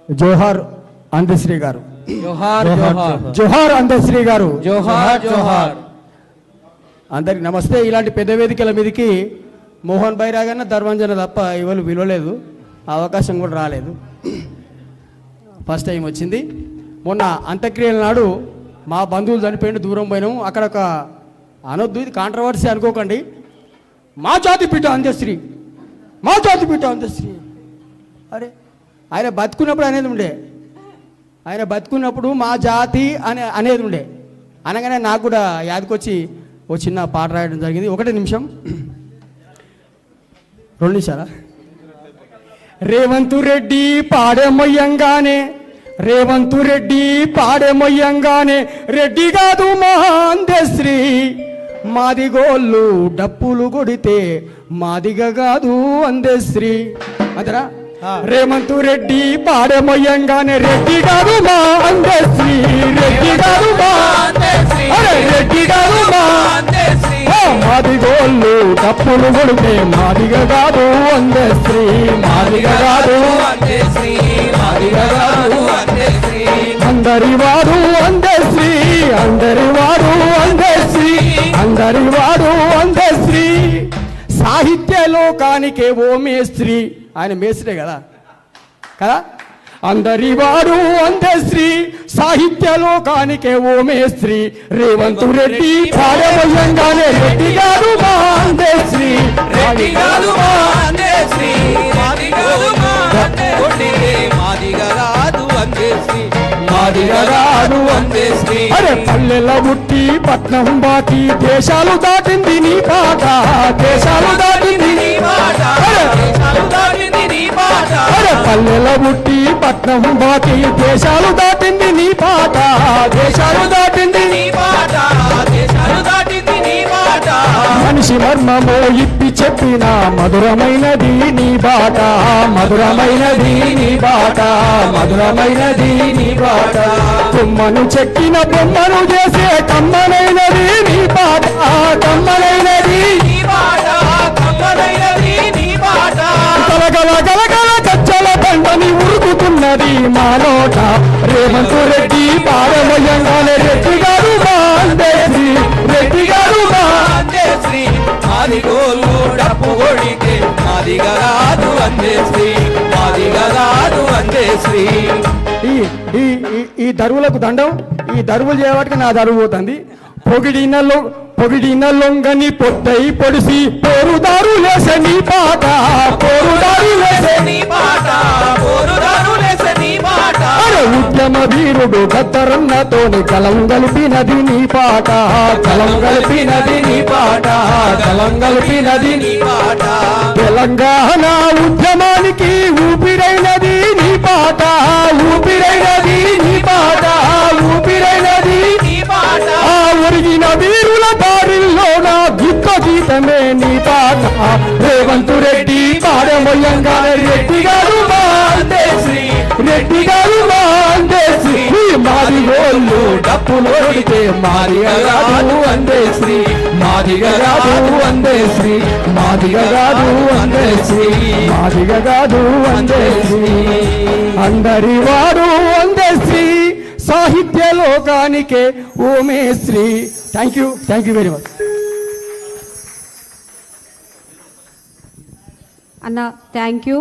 జోహార్ అందశ్రీ గారు. జోహార్ జోహార్ జోహార్ అందశ్రీ గారు. జోహార్ జోహార్. అందరికి నమస్తే. ఇలాంటి పెద్ద వేదికల మీదకి మోహన్ భాయ్ రాగానే ధర్మంజన తప్ప ఎవరు విలువలేదు, అవకాశం కూడా రాలేదు. ఫస్ట్ టైం వచ్చింది. మొన్న అంత్యక్రియల నాడు మా బంధువులు చనిపోయిండు, దూరం పోయినాము. అక్కడ ఒక అనొద్దు, ఇది కాంట్రవర్సీ అనుకోకండి. మా జాతి బిడ్డ అందశ్రీ, మా జాతి బిడ్డ అందశ్రీ. అరే ఆయన బతుకున్నప్పుడు అనేది ఉండే, ఆయన బతుకున్నప్పుడు మా జాతి అనేది ఉండే. అనగానే నాకు కూడా యాదకొచ్చి ఓ చిన్న పాట రాయడం జరిగింది. 1 నిమిషం, 2 నిమిషాలా. రేవంత్ రెడ్డి పాడేమొయ్యంగానే, రేవంత్ రెడ్డి పాడేమొయ్యంగానే, రెడ్డి కాదు మా అందశ్రీ, మాదిగోళ్ళు డప్పులు కొడితే మాదిగ కాదు అందశ్రీ. అంతరా రేవంత్ రెడ్డి పాడేమొయ్యంగానే, రెడ్డి కాదు మా అందశ్రీ, రెడ్డి కాదు మా అందశ్రీ, రెడ్డి కాదు మా అందశ్రీ, మాదిగోళ్ళు డప్పులు కొడితే మాదిగ కాదు అందశ్రీ, మాదిగ కాదు అందశ్రీ, మాదిగ కాదు అందశ్రీ, అందరి వాడు అందశ్రీ, అందరి వాడు అందశ్రీ, అందరి వాడు అందశ్రీ, సాహిత్య లోకానికే ఓ మేస్త్రీ. ఆయన మేస్త్రే కదా కదా. అందరి వాడు అందశ్రీ, సాహిత్య లోకానికే ఓ మేస్త్రీ, రేవంత్ రెడ్డి పాడేమొయ్యంగానే, రెడ్డి కాదు మా అందశ్రీ, రెడ్డి కాదు మా అందశ్రీ, మాదిగ కాదు అందశ్రీ, మాదిగ కాదు అందశ్రీ. అరే పల్లెల పుట్టి పట్నం బాకి, దేశాలు దాటింది నీ పాట, దేశాలు దాటింది నీ పాట, దేశాలు దాటింది నీ పాట. అరే పల్లెల పుట్టి పట్నం బాకి, దేశాలు దాటింది నీ పాట, దేశాలు దాటింది నీ పాట, దేశాలు దాటింది నీ పాట. మనిషి మర్మమో ఇప్పి చెప్పిన మధురమైనది నీ బాట, మధురమైనది నీ బాట, మధురమైనది నీ బాట. బొమ్మను చెక్కిన బొమ్మను చేసే కమ్మనైనది నీ పాట, కమ్మనైనది నీ బాట, కమ్మనైనది నీ బాట. గలగల గలగల గచ్చల బండని ఉరుకుతున్నది మా నోట, రేవంత్ రెడ్డి పాడేమొయ్యంగానే, రెడ్డి గారు మా అందశ్రీ, రెడ్డి గారు మా అందశ్రీ, మాదిగోళ్ళు డప్పు కొడితే మాదిగ కాదు అందశ్రీ, మాదిగ కాదు అందశ్రీ. ఈ దరువులకు దండం, ఈ దరువులు చేయబట్టి నా దరువు పోతుంది. పొగిడిన లొంగని పొద్దై పొడిసి, పోరుదారు లేసే నీ పాట, పోరుదారు లేసే నీ పాట, పోరుదారు లేసే నీ పాట. ఉద్యమ వీరుడు గద్దరన్నతోని కలం గలిపినది నీ పాట, కలం గలిపినది నీ పాట, కలం గలిపినది నీ పాట. తెలంగాణ ఉద్యమానికి ఊపిరైనది నీ పాట, ఊపిరైనది నీ పాట, ఊపిరైనది నీ పాట. ఒరిగిన వీరుల దారిలోన యుద్ధ గీతమే నీ పాట, రేవంత్ రెడ్డి పాడేమొయ్యంగానే, రెడ్డి గారు మా అందశ్రీ, రెడ్డి గారు మా అందశ్రీ, మాదిగోళ్ళు డప్పులు కొడితే మాదిగ కాదు అందశ్రీ, మాదిగ కాదు అందశ్రీ, మాదిగ కాదు అందశ్రీ, మాదిగ కాదు అందశ్రీ, అందరి వాడు అందశ్రీ, సాహిత్య లోకానికే ఓ మేస్త్రీ. థ్యాంక్ యూ వెరీ మచ్ అన్న. Thank you.